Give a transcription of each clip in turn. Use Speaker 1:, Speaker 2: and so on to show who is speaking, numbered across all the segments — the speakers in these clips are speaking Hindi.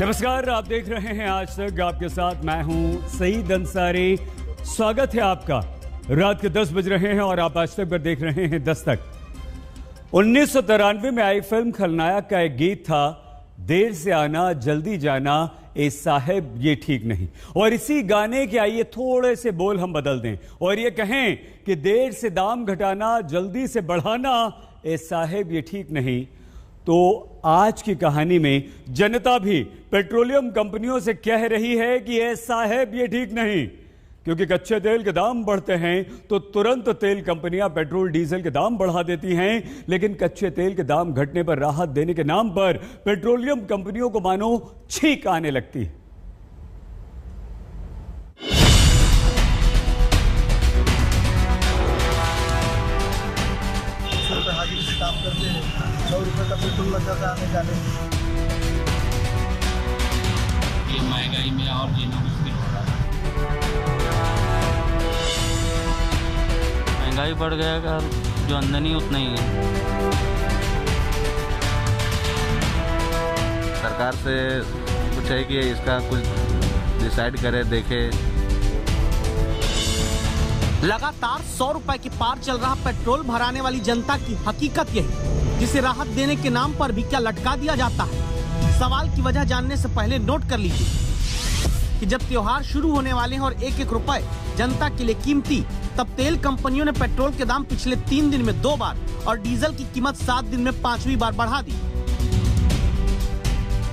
Speaker 1: नमस्कार, आप देख रहे हैं आज तक। आपके साथ मैं हूं सईद अंसारी। स्वागत है आपका। रात के 10 बज रहे हैं और आप आज तक पर देख रहे हैं दस्तक। 1993 में आई फिल्म खलनायक का एक गीत था, देर से आना जल्दी जाना ए साहेब ये ठीक नहीं। और इसी गाने के आइए थोड़े से बोल हम बदल दें और ये कहें कि देर से दाम घटाना जल्दी से बढ़ाना ए साहेब ये ठीक नहीं। तो आज की कहानी में जनता भी पेट्रोलियम कंपनियों से कह रही है कि ए साहेब ये ठीक नहीं, क्योंकि कच्चे तेल के दाम बढ़ते हैं तो तुरंत तेल कंपनियां पेट्रोल डीजल के दाम बढ़ा देती हैं, लेकिन कच्चे तेल के दाम घटने पर राहत देने के नाम पर पेट्रोलियम कंपनियों को मानो छींक आने लगती है।
Speaker 2: काम करते हैं, 100 रुपये का पेट्रोल लग जाता है आने जाने में।
Speaker 3: ये महंगाई में और जीना मुश्किल हो रहा है।
Speaker 4: महंगाई बढ़ गया का जो आमदनी उतना ही है। सरकार से कुछ है कि इसका कुछ डिसाइड करे, देखे।
Speaker 5: लगातार 100 रुपए के पार चल रहा पेट्रोल भराने वाली जनता की हकीकत यही, जिसे राहत देने के नाम पर भी क्या लटका दिया जाता है। सवाल की वजह जानने से पहले नोट कर लीजिए कि जब त्योहार शुरू होने वाले हैं और 1-1 रुपए जनता के लिए कीमती, तब तेल कंपनियों ने पेट्रोल के दाम पिछले 3 दिन में 2 बार और डीजल की कीमत 7 दिन में 5वीं बार बढ़ा दी।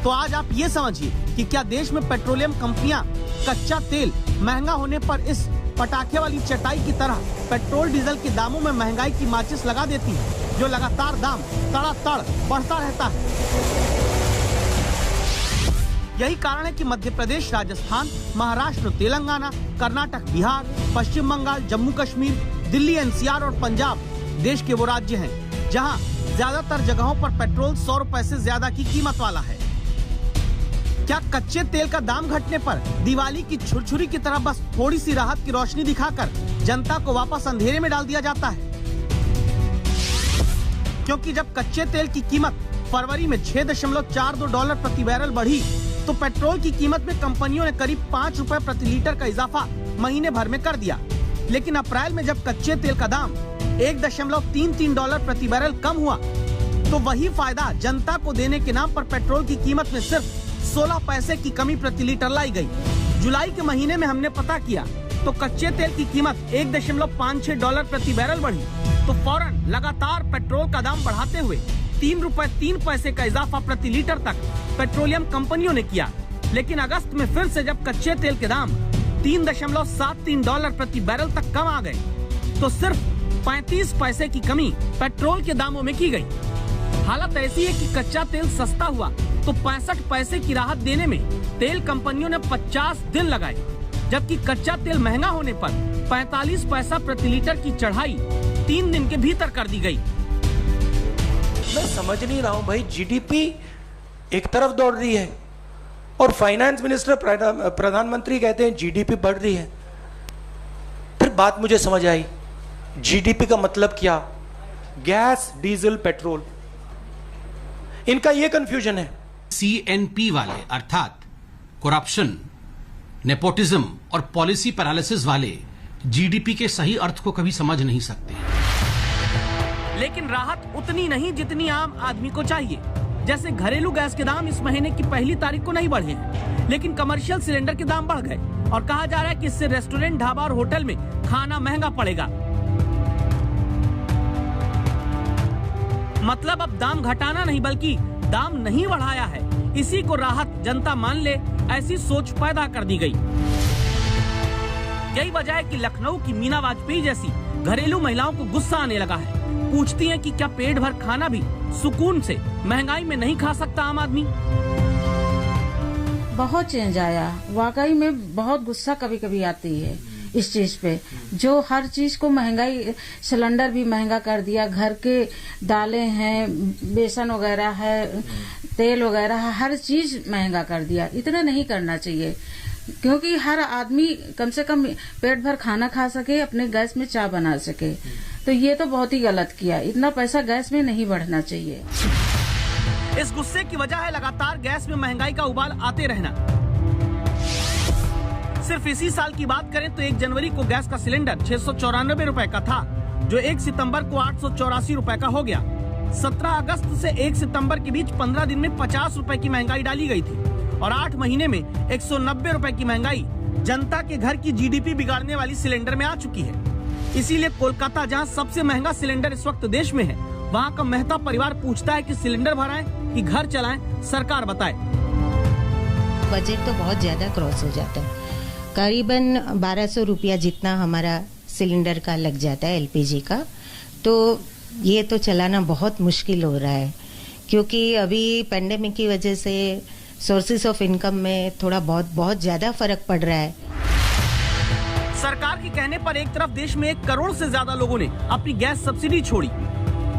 Speaker 5: तो आज आप ये समझिए कि क्या देश में पेट्रोलियम कंपनियां कच्चा तेल महंगा होने पर इस पटाखे वाली चटाई की तरह पेट्रोल डीजल के दामों में महंगाई की माचिस लगा देती है, जो लगातार दाम तड़ातड़ बढ़ता रहता है। यही कारण है कि मध्य प्रदेश, राजस्थान, महाराष्ट्र, तेलंगाना, कर्नाटक, बिहार, पश्चिम बंगाल, जम्मू कश्मीर, दिल्ली, एनसीआर और पंजाब देश के वो राज्य हैं जहां ज्यादातर जगहों पर पेट्रोल 100 रुपए से ज्यादा की कीमत वाला है। क्या कच्चे तेल का दाम घटने पर दिवाली की छुरछुरी की तरह बस थोड़ी सी राहत की रोशनी दिखाकर जनता को वापस अंधेरे में डाल दिया जाता है? क्योंकि जब कच्चे तेल की कीमत फरवरी में $6.42 प्रति बैरल बढ़ी, तो पेट्रोल की कीमत में कंपनियों ने करीब 5 रुपए प्रति लीटर का इजाफा महीने भर में कर दिया। लेकिन अप्रैल में जब कच्चे तेल का दाम $1.33 प्रति बैरल कम हुआ, तो वही फायदा जनता को देने के नाम पर पेट्रोल की कीमत में सिर्फ 16 पैसे की कमी प्रति लीटर लाई गई। जुलाई के महीने में हमने पता किया तो कच्चे तेल की कीमत $1.56 प्रति बैरल बढ़ी, तो फौरन लगातार पेट्रोल का दाम बढ़ाते हुए 3 रुपए 3 पैसे का इजाफा प्रति लीटर तक पेट्रोलियम कंपनियों ने किया। लेकिन अगस्त में फिर से जब कच्चे तेल के दाम $3.73 प्रति बैरल तक कम आ गए, तो सिर्फ 35 पैसे की कमी पेट्रोल के दामों में की गई। हालत ऐसी है कि कच्चा तेल सस्ता हुआ तो 65 पैसे की राहत देने में तेल कंपनियों ने 50 दिन लगाए, जबकि कच्चा तेल महंगा होने पर 45 पैसा प्रति लीटर की चढ़ाई 3 दिन के भीतर कर दी गई।
Speaker 6: मैं समझ नहीं रहा हूं भाई, जीडीपी एक तरफ दौड़ रही है और फाइनेंस मिनिस्टर, प्रधानमंत्री कहते हैं जीडीपी बढ़ रही है। फिर बात मुझे समझ आई, जीडीपी का मतलब क्या? गैस, डीजल, पेट्रोल, इनका ये कंफ्यूजन है।
Speaker 3: CNP वाले अर्थात करप्शन, नेपोटिज्म और पॉलिसी पैरालिसिस वाले जीडीपी के सही अर्थ को कभी समझ नहीं सकते।
Speaker 5: लेकिन राहत उतनी नहीं जितनी आम आदमी को चाहिए। जैसे घरेलू गैस के दाम इस महीने की 1 तारीख को नहीं बढ़े हैं, लेकिन कमर्शियल सिलेंडर के दाम बढ़ गए और कहा जा रहा है कि इससे रेस्टोरेंट, ढाबा और होटल में खाना महंगा पड़ेगा। मतलब अब दाम घटाना नहीं बल्कि दाम नहीं बढ़ाया है, इसी को राहत जनता मान ले, ऐसी सोच पैदा कर दी गई। यही वजह है कि लखनऊ की मीना वाजपेयी जैसी घरेलू महिलाओं को गुस्सा आने लगा है। पूछती हैं कि क्या पेट भर खाना भी सुकून से महंगाई में नहीं खा सकता आम आदमी?
Speaker 7: बहुत चेंज आया, वाकई में बहुत गुस्सा कभी कभी आती है इस चीज पे, जो हर चीज को महंगाई, सिलेंडर भी महंगा कर दिया, घर के दालें हैं, बेसन वगैरह है, तेल वगैरह है, हर चीज महंगा कर दिया। इतना नहीं करना चाहिए, क्योंकि हर आदमी कम से कम पेट भर खाना खा सके, अपने गैस में चाय बना सके। तो ये तो बहुत ही गलत किया, इतना पैसा गैस में नहीं बढ़ना चाहिए।
Speaker 5: इस गुस्से की वजह है लगातार गैस में महंगाई का उबाल आते रहना। सिर्फ इसी साल की बात करें तो 1 जनवरी को गैस का सिलेंडर 694 रुपए का था, जो 1 सितंबर को 884 रुपए का हो गया। 17 अगस्त से 1 सितंबर के बीच 15 दिन में 50 रुपए की महंगाई डाली गई थी और 8 महीने में 190 रुपए की महंगाई जनता के घर की जीडीपी बिगाड़ने वाली सिलेंडर में आ चुकी है। इसीलिए कोलकाता, जहां सबसे महंगा सिलेंडर इस वक्त देश में है, वहां का मेहता परिवार पूछता है कि सिलेंडर भराएं कि घर चलाएं, सरकार बताए।
Speaker 8: बजट तो बहुत ज्यादा क्रॉस हो जाता है, करीबन 1200 रुपया जितना हमारा सिलेंडर का लग जाता है एलपीजी का। तो ये तो चलाना बहुत मुश्किल हो रहा है, क्योंकि अभी पेंडेमिक की वजह से सोर्सेस ऑफ इनकम में थोड़ा बहुत ज्यादा फर्क पड़ रहा है।
Speaker 5: सरकार के कहने पर एक तरफ देश में 1 करोड़ से ज्यादा लोगों ने अपनी गैस सब्सिडी छोड़ी,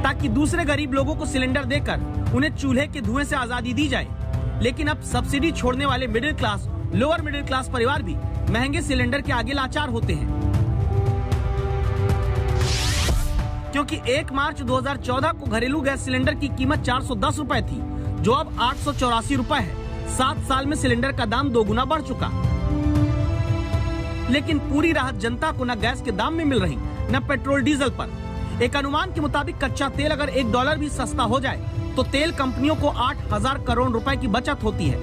Speaker 5: ताकि दूसरे गरीब लोगों को सिलेंडर देकर उन्हें चूल्हे के धुएं से आजादी दी जाए। लेकिन अब सब्सिडी छोड़ने वाले middle class, lower middle class परिवार भी महंगे सिलेंडर के आगे लाचार होते हैं, क्योंकि 1 मार्च 2014 को घरेलू गैस सिलेंडर की कीमत 410 रुपए थी, जो अब 884 रुपए है। 7 साल में सिलेंडर का दाम 2 गुना बढ़ चुका। लेकिन पूरी राहत जनता को न गैस के दाम में मिल रही, न पेट्रोल डीजल पर। एक अनुमान के मुताबिक कच्चा तेल अगर $1 भी सस्ता हो जाए तो तेल कंपनियों को 8,000 करोड़ रुपए की बचत होती है,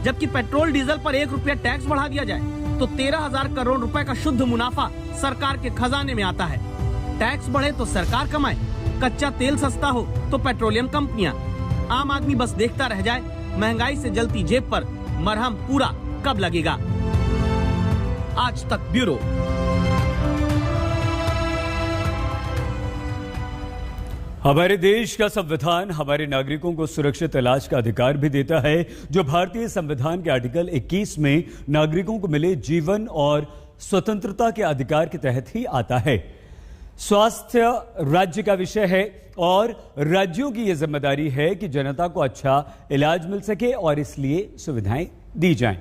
Speaker 5: जबकि पेट्रोल डीजल पर 1 रुपया टैक्स बढ़ा दिया जाए तो 13,000 करोड़ रुपए का शुद्ध मुनाफा सरकार के खजाने में आता है। टैक्स बढ़े तो सरकार कमाए, कच्चा तेल सस्ता हो तो पेट्रोलियम कंपनियां। आम आदमी बस देखता रह जाए, महंगाई से जलती जेब पर मरहम पूरा कब लगेगा। आज तक ब्यूरो।
Speaker 1: हमारे देश का संविधान हमारे नागरिकों को सुरक्षित इलाज का अधिकार भी देता है, जो भारतीय संविधान के आर्टिकल 21 में नागरिकों को मिले जीवन और स्वतंत्रता के अधिकार के तहत ही आता है। स्वास्थ्य राज्य का विषय है और राज्यों की यह जिम्मेदारी है कि जनता को अच्छा इलाज मिल सके और इसलिए सुविधाएं दी जाएं।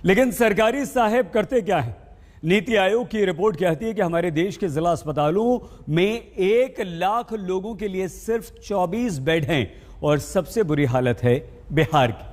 Speaker 1: लेकिन सरकारी साहब करते क्या है? नीति आयोग की रिपोर्ट कहती है कि हमारे देश के जिला अस्पतालों में 1 लाख लोगों के लिए सिर्फ 24 बेड हैं और सबसे बुरी हालत है बिहार की।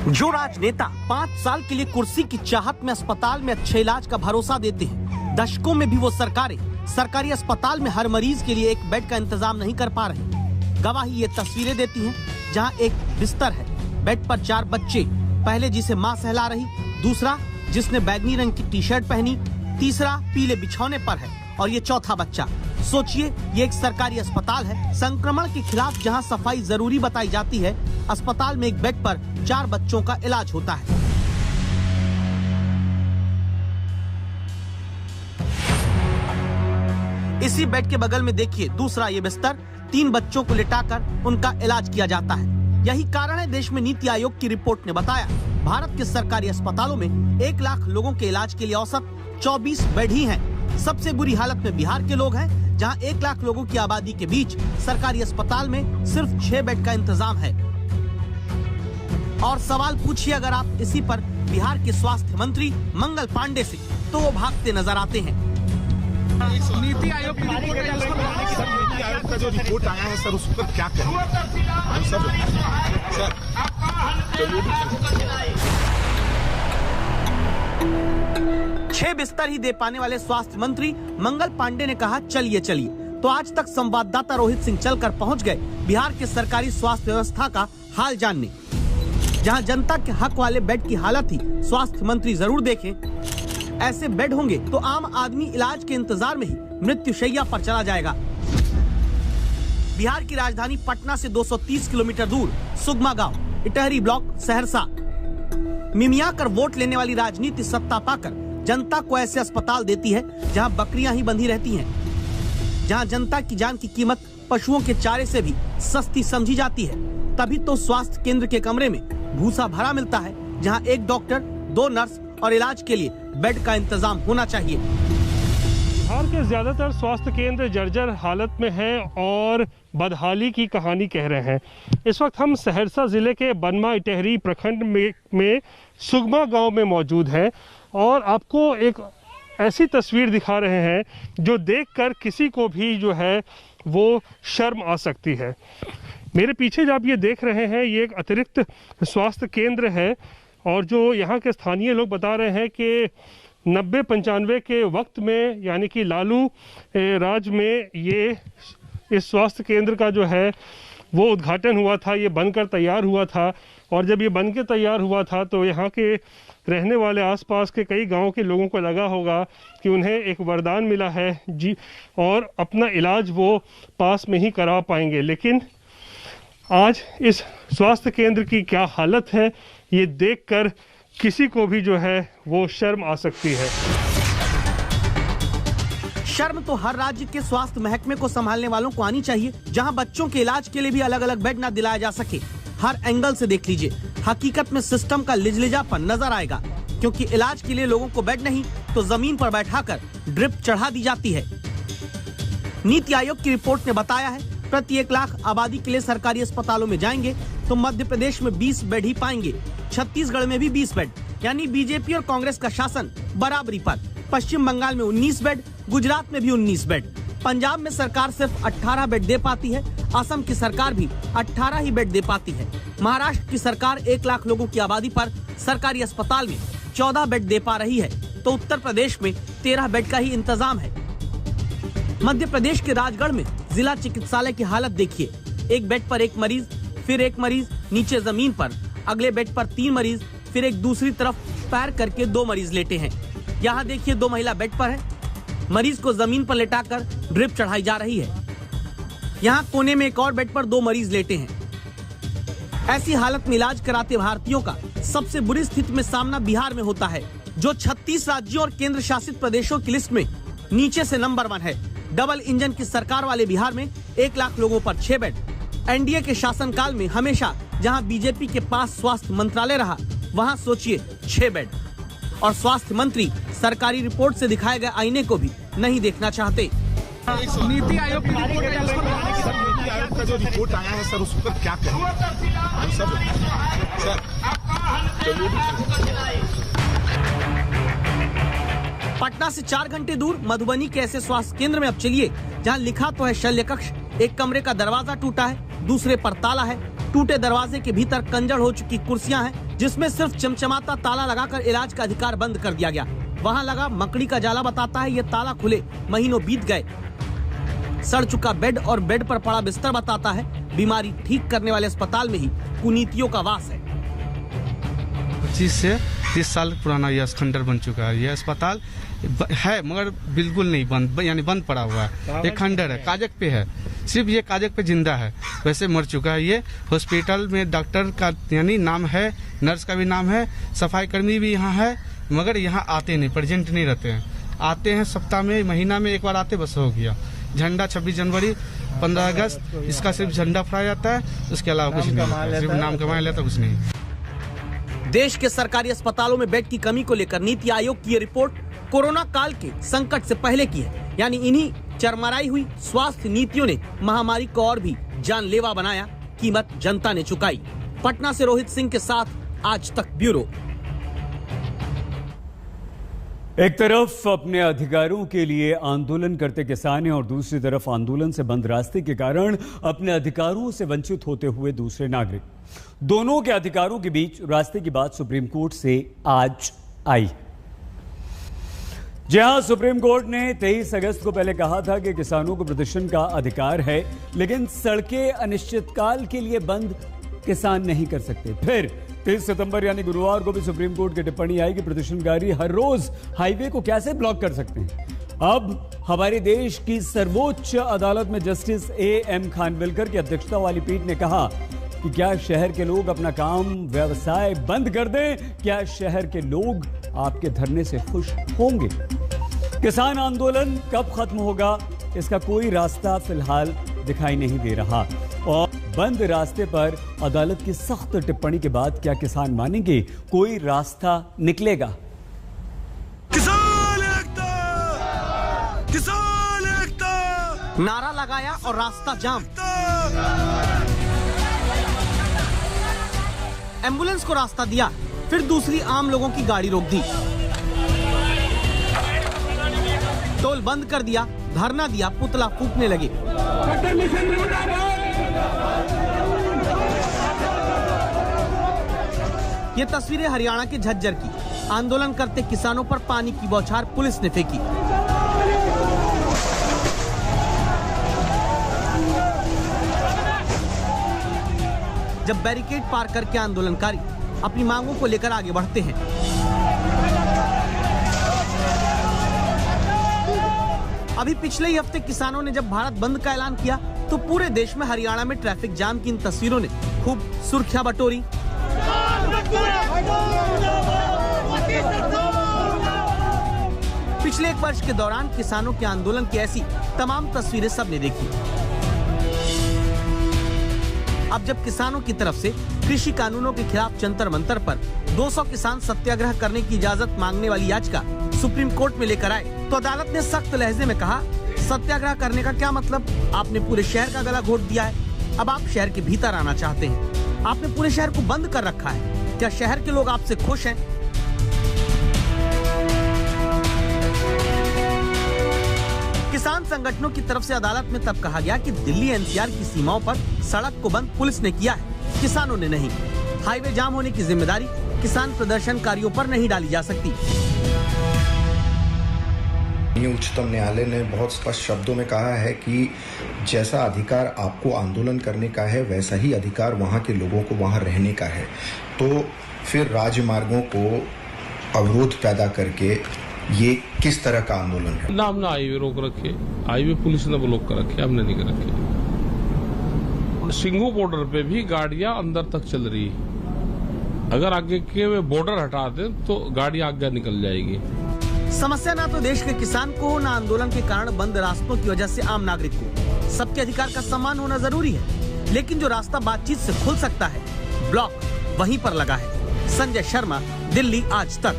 Speaker 5: जो राजनेता 5 साल के लिए कुर्सी की चाहत में अस्पताल में अच्छे इलाज का भरोसा देते हैं, दशकों में भी वो सरकारी अस्पताल में हर मरीज के लिए 1 बेड का इंतजाम नहीं कर पा रहे। गवाही ये तस्वीरें देती हैं, जहां एक बिस्तर है, बेड पर 4 बच्चे, पहले जिसे मां सहला रही, दूसरा जिसने बैगनी रंग की टी-शर्ट पहनी, तीसरा पीले बिछौने पर है और ये चौथा बच्चा। सोचिए, ये एक सरकारी अस्पताल है, संक्रमण के खिलाफ जहां सफाई जरूरी बताई जाती है, अस्पताल में एक बेड पर 4 बच्चों का इलाज होता है। इसी बेड के बगल में देखिए दूसरा ये बिस्तर, 3 बच्चों को लिटाकर उनका इलाज किया जाता है। यही कारण है देश में नीति आयोग की रिपोर्ट ने बताया, भारत के सरकारी अस्पतालों में 1 लाख लोगों के इलाज के लिए औसत 24 बेड ही हैं। सबसे बुरी हालत में बिहार के लोग हैं, जहां 1 लाख लोगों की आबादी के बीच सरकारी अस्पताल में सिर्फ 6 बेड का इंतजाम है। और सवाल पूछिए अगर आप इसी पर बिहार के स्वास्थ्य मंत्री मंगल पांडे से, तो वो भागते नजर आते हैं।
Speaker 2: नीति आयोग का जो रिपोर्ट आया है सर, उस पर क्या कहें? सर
Speaker 5: 6 बिस्तर ही दे पाने वाले स्वास्थ्य मंत्री मंगल पांडे ने कहा, चलिए। तो आज तक संवाददाता रोहित सिंह चलकर पहुंच गए बिहार के सरकारी स्वास्थ्य व्यवस्था का हाल जानने। जहां जनता के हक वाले बेड की हालत ही स्वास्थ्य मंत्री जरूर देखें। ऐसे बेड होंगे तो आम आदमी इलाज के इंतजार में ही मृत्युशैया पर चला जाएगा। बिहार की राजधानी पटना से 230 किलोमीटर दूर सुगमा गांव, इटहरी ब्लॉक, सहरसा, मिमिया कर वोट लेने वाली राजनीति सत्ता पाकर जनता को ऐसे अस्पताल देती है जहां बकरियां ही बंधी रहती हैं, जहां जनता की जान की कीमत पशुओं के चारे से भी सस्ती समझी जाती है। तभी तो स्वास्थ्य केंद्र के कमरे में भूसा भरा मिलता है, जहां 1 डॉक्टर, 2 नर्स और इलाज के लिए बेड का इंतजाम होना चाहिए।
Speaker 9: बिहार के ज़्यादातर स्वास्थ्य केंद्र जर्जर हालत में हैं और बदहाली की कहानी कह रहे हैं। इस वक्त हम सहरसा ज़िले के बनमा इटहरी प्रखंड में सुगमा गांव में मौजूद हैं और आपको एक ऐसी तस्वीर दिखा रहे हैं जो देखकर किसी को भी जो है वो शर्म आ सकती है। मेरे पीछे जो आप ये देख रहे हैं ये एक अतिरिक्त स्वास्थ्य केंद्र है और जो यहाँ के स्थानीय लोग बता रहे हैं कि 90-95 के वक्त में यानी कि लालू राज में ये इस स्वास्थ्य केंद्र का जो है वो उद्घाटन हुआ था, ये बनकर तैयार हुआ था और जब ये बन के तैयार हुआ था तो यहाँ के रहने वाले आसपास के कई गांवों के लोगों को लगा होगा कि उन्हें एक वरदान मिला है जी और अपना इलाज वो पास में ही करा पाएंगे। लेकिन आज इस स्वास्थ्य केंद्र की क्या हालत है ये देखकर किसी को भी जो है वो शर्म आ सकती है।
Speaker 5: शर्म तो हर राज्य के स्वास्थ्य महकमे को संभालने वालों को आनी चाहिए, जहां बच्चों के इलाज के लिए भी अलग अलग बेड न दिलाया जा सके। हर एंगल से देख लीजिए, हकीकत में सिस्टम का लिजलिजापन नजर आएगा, क्योंकि इलाज के लिए लोगों को बेड नहीं तो जमीन पर बैठाकर ड्रिप चढ़ा दी जाती है। नीति आयोग की रिपोर्ट ने बताया है प्रति 1 लाख आबादी के लिए सरकारी अस्पतालों में जाएंगे तो मध्य प्रदेश में 20 बेड ही पाएंगे, छत्तीसगढ़ में भी 20 बेड, यानी बीजेपी और कांग्रेस का शासन बराबरी पर। पश्चिम बंगाल में 19 बेड, गुजरात में भी 19 बेड, पंजाब में सरकार सिर्फ 18 बेड दे पाती है, असम की सरकार भी 18 ही बेड दे पाती है। महाराष्ट्र की सरकार 1 लाख लोगों की आबादी पर सरकारी अस्पताल में 14 बेड दे पा रही है, तो उत्तर प्रदेश में 13 बेड का ही इंतजाम है। मध्य प्रदेश के राजगढ़ में जिला चिकित्सालय की हालत देखिए, एक बेड पर 1 मरीज, फिर 1 मरीज नीचे जमीन पर, अगले बेड पर 3 मरीज, फिर एक दूसरी तरफ पैर करके 2 मरीज लेटे हैं। यहाँ देखिए 2 महिला बेड पर है, मरीज को जमीन पर लेटाकर ड्रिप चढ़ाई जा रही है। यहाँ कोने में एक और बेड पर 2 मरीज लेटे हैं। ऐसी हालत में इलाज कराते भारतीयों का सबसे बुरी स्थिति में सामना बिहार में होता है, जो 36 राज्यों और केंद्र शासित प्रदेशों की लिस्ट में नीचे से नंबर 1 है। डबल इंजन की सरकार वाले बिहार में 1 लाख लोगों पर 6 बेड। एनडीए के शासनकाल में हमेशा जहां बीजेपी के पास स्वास्थ्य मंत्रालय रहा, वहां सोचिए 6 बेड। और स्वास्थ्य मंत्री सरकारी रिपोर्ट से दिखाए गए आईने को भी नहीं देखना चाहते।
Speaker 2: नीति आयोग की रिपोर्ट है, नीति आयोग का जो रिपोर्ट आया है सर, उस पर क्या कहें सर?
Speaker 5: पटना से 4 घंटे दूर मधुबनी के ऐसे स्वास्थ्य केंद्र में अब चलिए जहां लिखा तो है शल्य कक्ष, एक कमरे का दरवाजा टूटा है, दूसरे पर ताला है, टूटे दरवाजे के भीतर कंजड़ हो चुकी कुर्सियां हैं, जिसमें सिर्फ चमचमाता ताला लगाकर इलाज का अधिकार बंद कर दिया गया। वहां लगा मकड़ी का जाला बताता है ये ताला खुले महीनों बीत गए। सड़ चुका बेड और बेड पर पड़ा बिस्तर बताता है बीमारी ठीक करने वाले अस्पताल में ही कुनीतियों का वास है।
Speaker 10: 25 से 30 साल पुराना यह खंडर बन चुका है। यह अस्पताल है मगर बिल्कुल नहीं बंद, यानी बंद पड़ा हुआ है। ये खंडर है, कागज पे है, सिर्फ ये कागज पे जिंदा है, वैसे मर चुका है। ये हॉस्पिटल में डॉक्टर का यानी नाम है, नर्स का भी नाम है, सफाई कर्मी भी यहाँ है, मगर यहाँ आते नहीं, प्रेजेंट नहीं रहते हैं। आते हैं सप्ताह में, महीना में 1 बार आते, बस हो गया। झंडा 26 जनवरी 15 अगस्त इसका सिर्फ झंडा फहराया जाता है, उसके अलावा कुछ नहीं, सिर्फ नाम कमाया लेता, कुछ नहीं।
Speaker 5: देश के सरकारी अस्पतालों में बेड की कमी को लेकर नीति आयोग की ये रिपोर्ट कोरोना काल के संकट से पहले की है, यानी इन्हीं चरमराई हुई स्वास्थ्य नीतियों ने महामारी को और भी जानलेवा बनाया, कीमत जनता ने चुकाई। पटना से रोहित सिंह के साथ आज तक ब्यूरो।
Speaker 1: एक तरफ अपने अधिकारों के लिए आंदोलन करते किसान हैं और दूसरी तरफ आंदोलन से बंद रास्ते के कारण अपने अधिकारों से वंचित होते हुए दूसरे नागरिक। दोनों के अधिकारों के बीच रास्ते की बात सुप्रीम कोर्ट से आज आई। जी हां, सुप्रीम कोर्ट ने 23 अगस्त को पहले कहा था कि किसानों को प्रदर्शन का अधिकार है, लेकिन सड़कें अनिश्चितकाल के लिए बंद किसान नहीं कर सकते। फिर 23 सितंबर यानी गुरुवार को भी सुप्रीम कोर्ट की टिप्पणी आई कि प्रदर्शनकारी हर रोज हाईवे को कैसे ब्लॉक कर सकते हैं। अब हमारे देश की सर्वोच्च अदालत में जस्टिस A.M. खानविलकर की अध्यक्षता वाली पीठ ने कहा कि क्या शहर के लोग अपना काम व्यवसाय बंद कर दें? क्या शहर के लोग आपके धरने से खुश होंगे? किसान आंदोलन कब खत्म होगा, इसका कोई रास्ता फिलहाल दिखाई नहीं दे रहा। और बंद रास्ते पर अदालत की सख्त टिप्पणी के बाद क्या किसान मानेंगे? कोई रास्ता निकलेगा?
Speaker 11: किसान एकता,
Speaker 5: नारा लगाया और रास्ता जाम। एम्बुलेंस को रास्ता दिया, फिर दूसरी आम लोगों की गाड़ी रोक दी, टोल बंद कर दिया, धरना दिया, पुतला फूंकने लगे। ये तस्वीरें हरियाणा के झज्जर की। आंदोलन करते किसानों पर पानी की बौछार पुलिस ने फेंकी। जब बैरिकेड पार करके आंदोलनकारी अपनी मांगों को लेकर आगे बढ़ते हैं, अभी पिछले ही हफ्ते किसानों ने जब भारत बंद का ऐलान किया तो पूरे देश में हरियाणा में ट्रैफिक जाम की इन तस्वीरों ने खूब सुर्खियां बटोरी। पिछले एक वर्ष के दौरान किसानों के आंदोलन की ऐसी तमाम तस्वीरें सबने देखी। अब जब किसानों की तरफ से कृषि कानूनों के खिलाफ जंतर मंतर पर 200 किसान सत्याग्रह करने की इजाजत मांगने वाली याचिका सुप्रीम कोर्ट में लेकर आए तो अदालत ने सख्त लहजे में कहा, सत्याग्रह करने का क्या मतलब? आपने पूरे शहर का गला घोट दिया है। अब आप शहर के भीतर आना चाहते हैं। आपने पूरे शहर को बंद कर रखा है। क्या शहर के लोग आपसे खुश हैं? किसान संगठनों की तरफ से अदालत में तब कहा गया कि दिल्ली एनसीआर की सीमाओं पर सड़क को बंद पुलिस ने किया है, किसानों ने नहीं। हाईवे जाम होने की जिम्मेदारी किसान प्रदर्शनकारियों पर नहीं डाली जा सकती।
Speaker 11: उच्चतम न्यायालय ने बहुत स्पष्ट शब्दों में कहा है कि जैसा अधिकार आपको आंदोलन करने का है वैसा ही अधिकार वहाँ के लोगों को वहाँ रहने का है। तो फिर राजमार्गों को अवरोध पैदा करके ये किस तरह का आंदोलन है?
Speaker 12: ना हमने हाईवे रोक रखे, हाईवे पुलिस ने ब्लॉक कर रखे, हमने नहीं कर रखे। सिंगू बॉर्डर पे भी गाड़ियां अंदर तक चल रही है। अगर आगे के बॉर्डर हटा दें तो गाड़ी आगे निकल जाएगी।
Speaker 5: समस्या ना तो देश के किसान को हो, ना आंदोलन के कारण बंद रास्तों की वजह से आम नागरिक को। सबके अधिकार का सम्मान होना जरूरी है, लेकिन जो रास्ता बातचीत से खुल सकता है, ब्लॉक वहीं पर लगा है। संजय शर्मा, दिल्ली आज तक।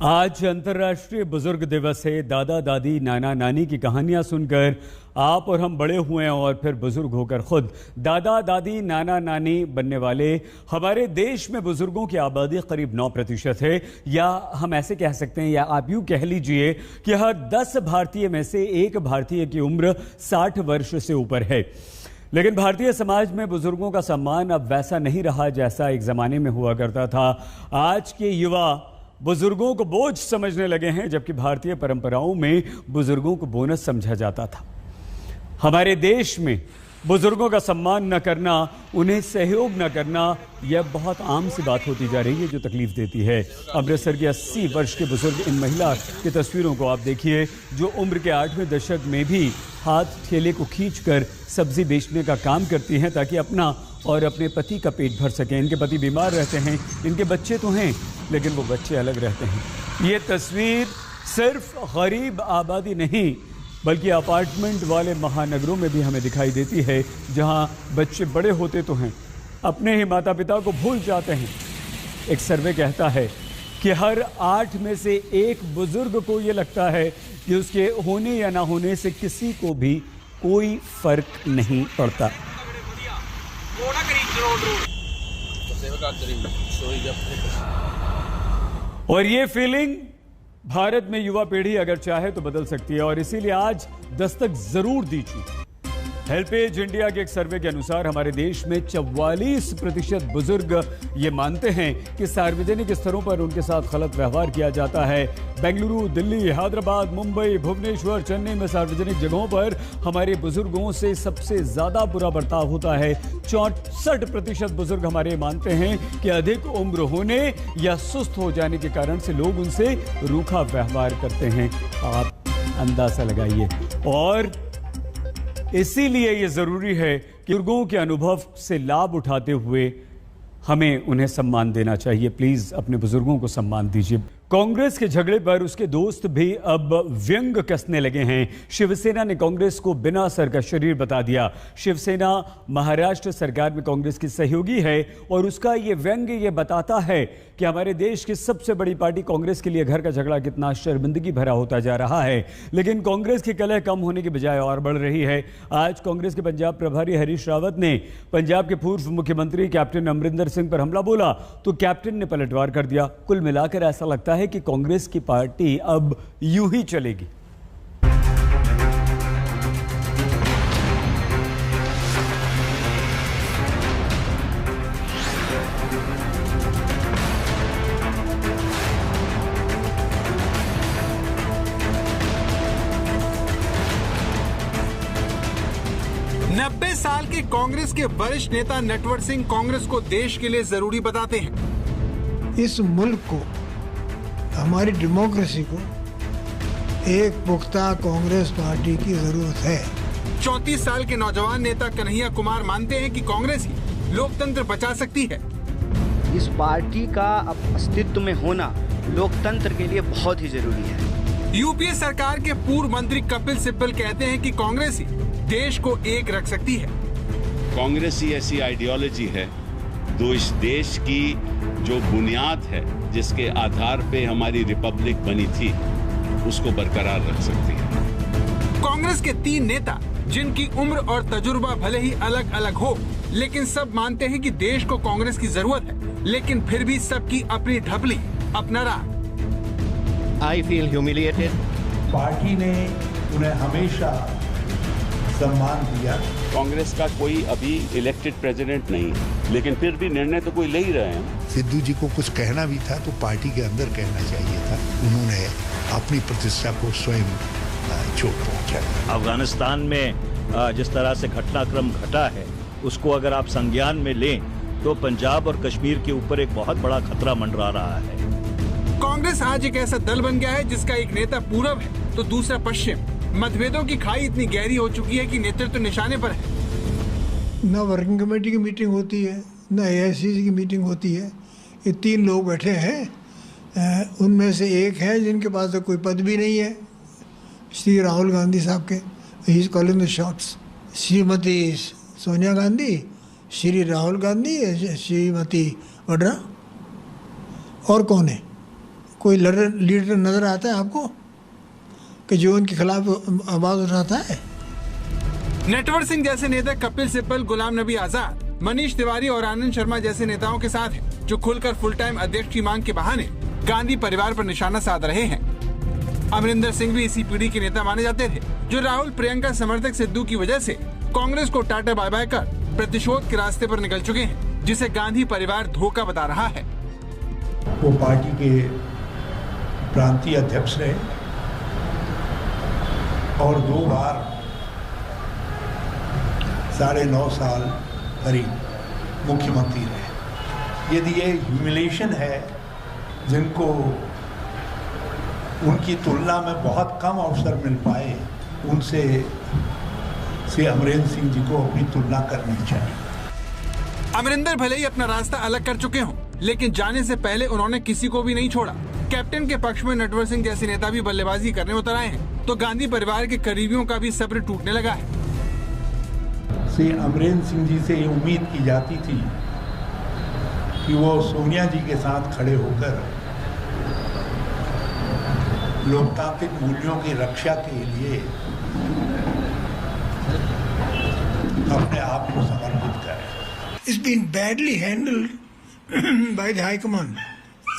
Speaker 1: आज अंतर्राष्ट्रीय बुजुर्ग दिवस है। दादा दादी नाना नानी की कहानियां सुनकर आप और हम बड़े हुए हैं और फिर बुजुर्ग होकर खुद दादा दादी नाना नानी बनने वाले हमारे देश में बुजुर्गों की आबादी करीब 9% है, या हम ऐसे कह सकते हैं, या आप यूं कह लीजिए कि हर 10 भारतीय में से 1 भारतीय की उम्र 60 वर्ष से ऊपर है। लेकिन भारतीय समाज में बुजुर्गों का सम्मान अब वैसा नहीं रहा जैसा एक जमाने में हुआ करता था। आज के युवा बुजुर्गों को बोझ समझने लगे हैं, जबकि भारतीय परंपराओं में बुजुर्गों को बोनस समझा जाता था। हमारे देश में बुजुर्गों का सम्मान न करना, उन्हें सहयोग न करना, यह बहुत आम सी बात होती जा रही है जो तकलीफ देती है। अमृतसर की 80 वर्ष के बुजुर्ग इन महिला की तस्वीरों को आप देखिए, जो उम्र के 8वें दशक में भी हाथ ठेले को खींचकर सब्जी बेचने का काम करती हैं ताकि अपना और अपने पति का पेट भर सकें। इनके पति बीमार रहते हैं, इनके बच्चे तो हैं लेकिन वो बच्चे अलग रहते हैं। ये तस्वीर सिर्फ गरीब आबादी नहीं बल्कि अपार्टमेंट वाले महानगरों में भी हमें दिखाई देती है, जहां बच्चे बड़े होते तो हैं, अपने ही माता पिता को भूल जाते हैं। एक सर्वे कहता है कि हर 8 में से 1 बुजुर्ग को ये लगता है कि उसके होने या ना होने से किसी को भी कोई फर्क नहीं पड़ता। और ये फीलिंग भारत में युवा पीढ़ी अगर चाहे तो बदल सकती है, और इसीलिए आज दस्तक जरूर दीजिए। हेल्पेज इंडिया के एक सर्वे के अनुसार हमारे देश में 44% बुजुर्ग ये मानते हैं कि सार्वजनिक स्तरों पर उनके साथ गलत व्यवहार किया जाता है। बेंगलुरु, दिल्ली, हैदराबाद, मुंबई, भुवनेश्वर, चेन्नई में सार्वजनिक जगहों पर हमारे बुजुर्गों से सबसे ज्यादा बुरा बर्ताव होता है। 64% बुजुर्ग हमारे मानते हैं कि अधिक उम्र होने या सुस्त हो जाने के कारण से लोग उनसे रूखा व्यवहार करते हैं। आप अंदाजा लगाइए। और इसीलिए यह जरूरी है कि बुजुर्गों के अनुभव से लाभ उठाते हुए हमें उन्हें सम्मान देना चाहिए। प्लीज अपने बुजुर्गों को सम्मान दीजिए। कांग्रेस के झगड़े पर उसके दोस्त भी अब व्यंग कसने लगे हैं। शिवसेना ने कांग्रेस को बिना सर का शरीर बता दिया। शिवसेना महाराष्ट्र सरकार में कांग्रेस की सहयोगी है और उसका ये व्यंग ये बताता है कि हमारे देश की सबसे बड़ी पार्टी कांग्रेस के लिए घर का झगड़ा कितना शर्मिंदगी भरा होता जा रहा है। लेकिन कांग्रेस की कलह कम होने की बजाय और बढ़ रही है। आज कांग्रेस के पंजाब प्रभारी हरीश रावत ने पंजाब के पूर्व मुख्यमंत्री कैप्टन अमरिंदर सिंह पर हमला बोला तो कैप्टन ने पलटवार कर दिया। कुल मिलाकर ऐसा लगता है कि कांग्रेस की पार्टी अब यूं ही चलेगी।
Speaker 13: साल के कांग्रेस के वरिष्ठ नेता नटवर सिंह कांग्रेस को देश के लिए जरूरी बताते हैं।
Speaker 14: इस मुल्क को, हमारी डेमोक्रेसी को एक पुख्ता कांग्रेस पार्टी की जरूरत है।
Speaker 13: 34 साल के नौजवान नेता कन्हैया कुमार मानते हैं कि कांग्रेस ही लोकतंत्र बचा सकती है।
Speaker 15: इस पार्टी का अस्तित्व में होना लोकतंत्र के लिए बहुत ही जरूरी है।
Speaker 13: यूपीए सरकार के पूर्व मंत्री कपिल सिब्बल कहते हैं कि कांग्रेस ही देश को एक रख सकती है।
Speaker 16: कांग्रेस ही ऐसी आइडियोलॉजी है जो इस देश की जो बुनियाद है, जिसके आधार पे हमारी रिपब्लिक बनी थी, उसको बरकरार रख सकती है।
Speaker 13: कांग्रेस के 3 नेता जिनकी उम्र और तजुर्बा भले ही अलग अलग हो, लेकिन सब मानते हैं कि देश को कांग्रेस की जरूरत है। लेकिन फिर भी सबकी अपनी ढपली, अपना राह।
Speaker 17: I feel humiliated.
Speaker 18: पार्टी ने उन्हें हमेशा सम्मान दिया।
Speaker 16: कांग्रेस का कोई अभी इलेक्टेड प्रेसिडेंट नहीं, लेकिन फिर भी निर्णय तो कोई ले ही रहे हैं।
Speaker 19: सिद्धू जी को कुछ कहना भी था तो पार्टी के अंदर कहना चाहिए था। उन्होंने अपनी प्रतिष्ठा को स्वयं चोट पहुंचाई।
Speaker 20: अफगानिस्तान में जिस तरह से घटनाक्रम घटा है, उसको अगर आप संज्ञान में लें तो पंजाब और कश्मीर के ऊपर एक बहुत बड़ा खतरा मंडरा रहा है।
Speaker 13: कांग्रेस आज एक ऐसा दल बन गया है जिसका एक नेता पूरब है तो दूसरा पश्चिम। मतभेदों की खाई इतनी गहरी हो चुकी है कि नेतृत्व निशाने पर है।
Speaker 14: न वर्किंग कमेटी की मीटिंग होती है, न AICC की मीटिंग होती है। ये 3 लोग बैठे हैं, उनमें से एक है जिनके पास तो कोई पद भी नहीं है, श्री राहुल गांधी साहब के। He is calling the shots. Shrimati Sonia Gandhi, Shri Rahul Gandhi, Shrimati Vadra, और कौन है? कोई लीडर नजर आता है आपको कि जो उनके खिलाफ आवाज उठाता है?
Speaker 13: नटवर सिंह जैसे नेता कपिल सिब्बल, गुलाम नबी आजाद, मनीष तिवारी और आनंद शर्मा जैसे नेताओं के साथ हैं, जो खुलकर फुल टाइम अध्यक्ष की मांग के बहाने गांधी परिवार पर निशाना साध रहे हैं। अमरिंदर सिंह भी इसी पीढ़ी के नेता माने जाते थे, जो राहुल प्रियंका समर्थक सिद्धू की वजह से कांग्रेस को टाटा बाय बाय कर प्रतिशोध के रास्ते पर निकल चुके हैं, जिसे गांधी परिवार धोखा बता रहा है।
Speaker 18: वो पार्टी के प्रांतीय अध्यक्ष रहे और 2 बार 9.5 साल करीब मुख्यमंत्री रहे। यदि ये ह्यूमिलेशन है, जिनको उनकी तुलना में बहुत कम अवसर मिल पाए, उनसे अमरिंदर सिंह जी को अपनी तुलना करनी चाहिए।
Speaker 13: अमरिंदर भले ही अपना रास्ता अलग कर चुके हों, लेकिन जाने से पहले उन्होंने किसी को भी नहीं छोड़ा। कैप्टन के पक्ष में नटवर सिंह जैसे नेता भी बल्लेबाजी करने उतर आए हैं, तो गांधी परिवार के करीबियों का भी सब्र टूटने लगा है।
Speaker 18: अमरिंदर सिंह जी से ये उम्मीद की जाती थी कि वो सोनिया जी के साथ खड़े होकर लोकतांत्रिक मूल्यों की रक्षा के लिए अपने आप को समर्पित करें।
Speaker 14: It's been badly handled by the High Command.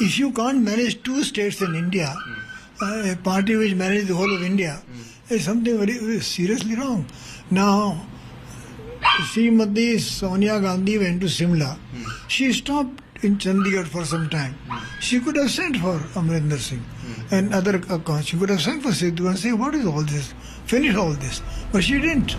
Speaker 14: If you can't manage 2 states in India, a party which manages the whole of India, is something very, very seriously wrong. Now, Srimati Sonia Gandhi went to Simla. She stopped in Chandigarh for some time. She could have sent for Amrinder Singh and other accounts. She could have sent for Sidhu and say, what is all this? Finish all this. But she didn't.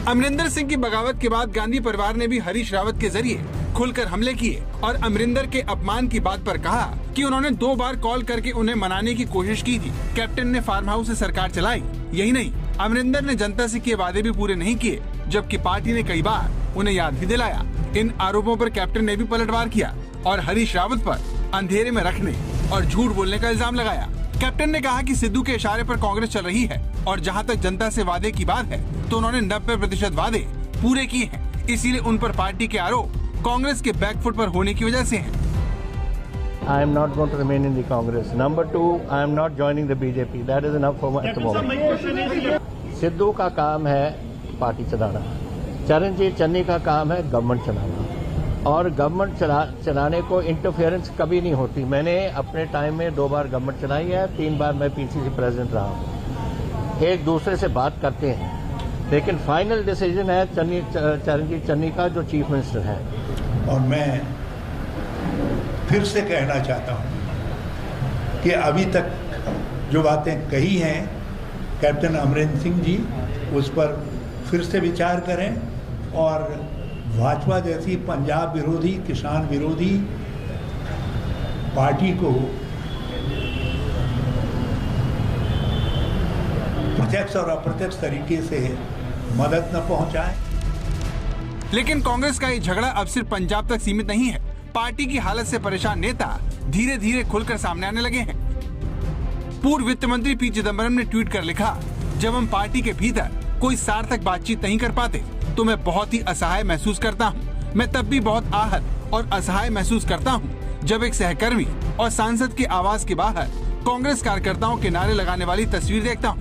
Speaker 13: Amarinder Singh की बगावत के बाद गांधी परिवार ने भी हरीश रावत के जरिए खुलकर हमले किए और अमरिंदर के अपमान की बात पर कहा कि उन्होंने 2 बार कॉल करके उन्हें मनाने की कोशिश की थी। कैप्टन ने फार्म हाउस से सरकार चलाई। यही नहीं, अमरिंदर ने जनता से किए वादे भी पूरे नहीं किए, जबकि पार्टी ने कई बार उन्हें याद भी दिलाया। इन आरोपों पर कैप्टन ने भी पलटवार किया और हरीश रावत पर अंधेरे में रखने और झूठ बोलने का इल्जाम लगाया। कैप्टन ने कहा कि सिद्धू के इशारे पर कांग्रेस चल रही है और जहां तक जनता से वादे की बात है तो उन्होंने 90% वादे पूरे किए हैं, इसीलिए उन पर पार्टी के आरोप कांग्रेस के बैकफुट पर होने की वजह से हैं।
Speaker 17: I am not going to remain in the Congress. Number 2, I am not joining the BJP. That is enough for me at the moment. Sidhu का काम है पार्टी चलाना, चरणजीत चन्नी का काम है गवर्नमेंट चलाना, और गवर्नमेंट चलाने को इंटरफेरेंस कभी नहीं होती। मैंने अपने टाइम में 2 बार गवर्नमेंट चलाई है, 3 बार मैं पीसीसी प्रेसिडेंट रहा हूँ। एक दूसरे से बात करते हैं, लेकिन फाइनल डिसीजन है चरणजीत चन्नी का, जो चीफ मिनिस्टर है।
Speaker 18: और मैं फिर से कहना चाहता हूँ कि अभी तक जो बातें कही हैं कैप्टन अमरिंदर सिंह जी, उस पर फिर से विचार करें और भाजपा जैसी पंजाब विरोधी, किसान विरोधी पार्टी को प्रत्यक्ष और अप्रत्यक्ष तरीके से मदद न पहुंचाए।
Speaker 13: लेकिन कांग्रेस का ये झगड़ा अब सिर्फ पंजाब तक सीमित नहीं है। पार्टी की हालत से परेशान नेता धीरे धीरे खुलकर सामने आने लगे हैं। पूर्व वित्त मंत्री पी चिदम्बरम ने ट्वीट कर लिखा, जब हम पार्टी के भीतर कोई सार्थक बातचीत नहीं कर पाते तो मैं बहुत ही असहाय महसूस करता हूँ। मैं तब भी बहुत आहत और असहाय महसूस करता हूँ जब एक सहकर्मी और सांसद के आवास के बाहर कांग्रेस कार्यकर्ताओं के नारे लगाने वाली तस्वीर देखता हूँ।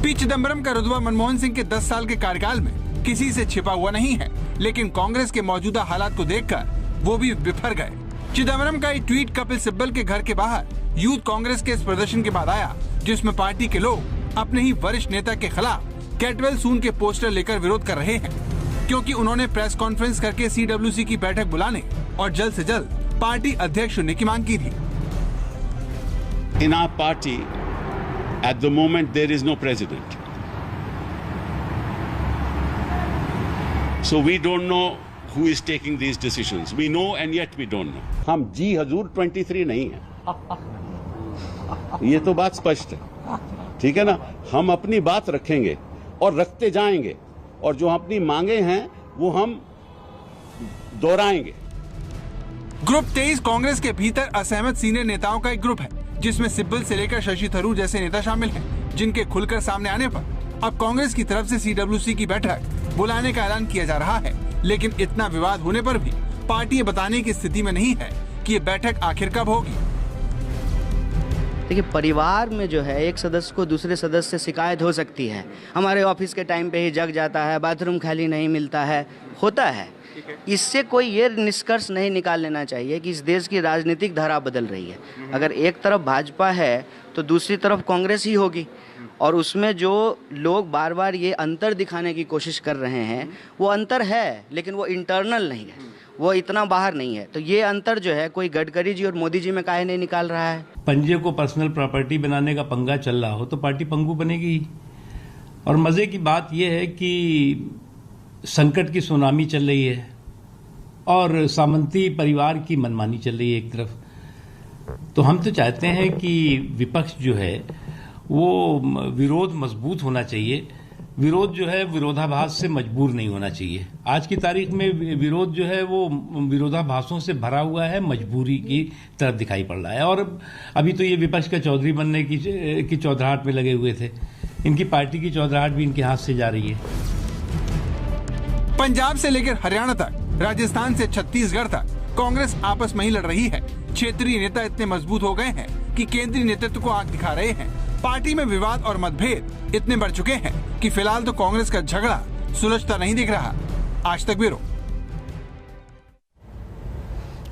Speaker 13: पी चिदम्बरम का रुतबा मनमोहन सिंह के 10 साल के कार्यकाल में किसी से छिपा हुआ नहीं है, लेकिन कांग्रेस के मौजूदा हालात को देखकर वो भी बिफर गए। चिदम्बरम का ये ट्वीट कपिल सिब्बल के घर के बाहर यूथ कांग्रेस के इस प्रदर्शन के बाद आया, जिसमें पार्टी के लोग अपने ही वरिष्ठ नेता के खिलाफ गेट वेल सून के पोस्टर लेकर विरोध कर रहे हैं, क्योंकि उन्होंने प्रेस कॉन्फ्रेंस करके CWC की बैठक बुलाने और जल्द से जल्द पार्टी अध्यक्ष चुनने की मांग की थी।
Speaker 16: In our party, at the moment there is no president. So we don't know who is taking these decisions. We know and yet we don't know. हम जी हजूर 23 नहीं है, ये तो बात स्पष्ट है, ठीक है ना। हम अपनी बात रखेंगे और रखते जाएंगे, और जो अपनी मांगे हैं वो हम दोहराएंगे।
Speaker 13: ग्रुप 23 कांग्रेस के भीतर असहमत सीनियर नेताओं का एक ग्रुप है, जिसमें सिब्बल से लेकर शशि थरूर जैसे नेता शामिल हैं, जिनके खुलकर सामने आने पर अब कांग्रेस की तरफ से CWC की बैठक बुलाने का ऐलान किया जा रहा है। लेकिन इतना विवाद होने पर भी पार्टी ये बताने की स्थिति में नहीं है कि ये बैठक आखिर कब होगी।
Speaker 15: देखिए, परिवार में जो है एक सदस्य को दूसरे सदस्य से शिकायत हो सकती है। हमारे ऑफिस के टाइम पे ही जग जाता है, बाथरूम खाली नहीं मिलता है, होता है। इससे कोई ये निष्कर्ष नहीं निकाल लेना चाहिए कि इस देश की राजनीतिक धारा बदल रही है। अगर एक तरफ भाजपा है तो दूसरी तरफ कांग्रेस ही होगी, और उसमें जो लोग बार बार ये अंतर दिखाने की कोशिश कर रहे हैं, वो अंतर है लेकिन वो इंटरनल नहीं है, वो इतना बाहर नहीं है। तो ये अंतर जो है कोई गडकरी जी और मोदी जी में काहे नहीं निकाल रहा है।
Speaker 21: पंजे को पर्सनल प्रॉपर्टी बनाने का पंगा चल रहा हो तो पार्टी पंगु बनेगी। और मजे की बात यह है कि संकट की सुनामी चल रही है और सामंती परिवार की मनमानी चल रही है एक तरफ। तो हम तो चाहते हैं कि विपक्ष जो है वो विरोध मजबूत होना चाहिए। विरोध जो है विरोधाभास से मजबूर नहीं होना चाहिए। आज की तारीख में विरोध जो है वो विरोधाभासों से भरा हुआ है, मजबूरी की तरफ दिखाई पड़ रहा है। और अभी तो ये विपक्ष का चौधरी बनने की चौधराहट में लगे हुए थे, इनकी पार्टी की चौधराहट भी इनके हाथ से जा रही है।
Speaker 13: पंजाब से लेकर हरियाणा तक, राजस्थान से छत्तीसगढ़ तक कांग्रेस आपस में ही लड़ रही है। क्षेत्रीय नेता इतने मजबूत हो गए हैं कि केंद्रीय नेतृत्व को आंख दिखा रहे हैं। पार्टी में विवाद और मतभेद इतने बढ़ चुके हैं कि फिलहाल तो कांग्रेस का झगड़ा सुलझता नहीं दिख रहा। आज तक ब्यूरो।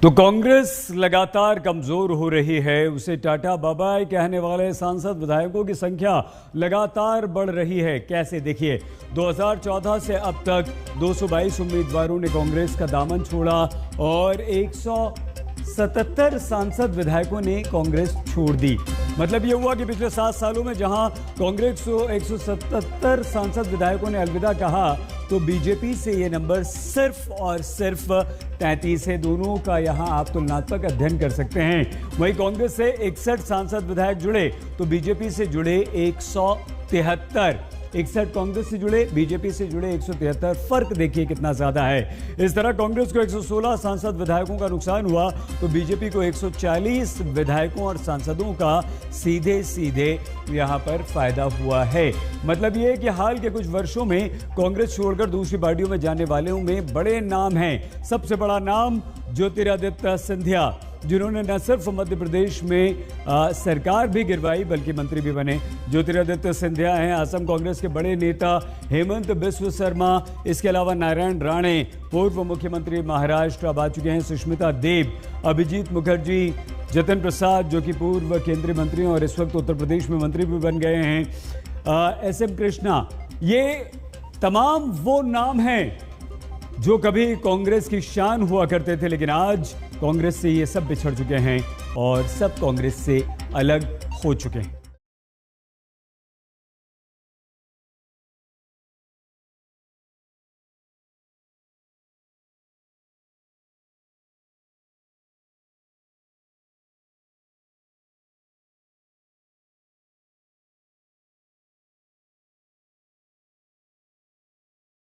Speaker 1: तो कांग्रेस लगातार कमजोर हो रही है, उसे टाटा बाबाई कहने वाले सांसद विधायकों की संख्या लगातार बढ़ रही है। कैसे, देखिए 2014 से अब तक 222 उम्मीदवारों ने कांग्रेस का दामन छोड़ा और 177 सांसद विधायकों ने कांग्रेस छोड़ दी। मतलब ये हुआ कि पिछले 7 सालों में जहां कांग्रेस को 177 सांसद विधायकों ने अलविदा कहा, तो बीजेपी से ये नंबर सिर्फ और सिर्फ 33 है। दोनों का यहां आप तुलनात्मक अध्ययन कर सकते हैं। वहीं कांग्रेस से 61 सांसद विधायक जुड़े तो बीजेपी से जुड़े 173। 61 कांग्रेस से जुड़े, बीजेपी से जुड़े 173। फर्क देखिए कितना ज्यादा है। इस तरह कांग्रेस को 116 सांसद विधायकों का नुकसान हुआ तो बीजेपी को 140 विधायकों और सांसदों का सीधे सीधे यहां पर फायदा हुआ है। मतलब यह है कि हाल के कुछ वर्षों में कांग्रेस छोड़कर दूसरी पार्टियों में जाने वालों में बड़े नाम हैं। सबसे बड़ा नाम ज्योतिरादित्य सिंधिया, जिन्होंने न सिर्फ मध्य प्रदेश में सरकार भी गिरवाई बल्कि मंत्री भी बने। ज्योतिरादित्य सिंधिया हैं असम कांग्रेस के बड़े नेता हेमंत बिस्व शर्मा, इसके अलावा नारायण राणे पूर्व मुख्यमंत्री महाराष्ट्र अब आ चुके हैं, सुष्मिता देव, अभिजीत मुखर्जी, जतिन प्रसाद जो कि पूर्व केंद्रीय मंत्री और इस वक्त उत्तर प्रदेश में मंत्री भी बन गए हैं, SM कृष्णा। ये तमाम वो नाम हैं जो कभी कांग्रेस की शान हुआ करते थे, लेकिन आज कांग्रेस से ये सब बिछड़ चुके हैं और सब कांग्रेस से अलग हो चुके हैं।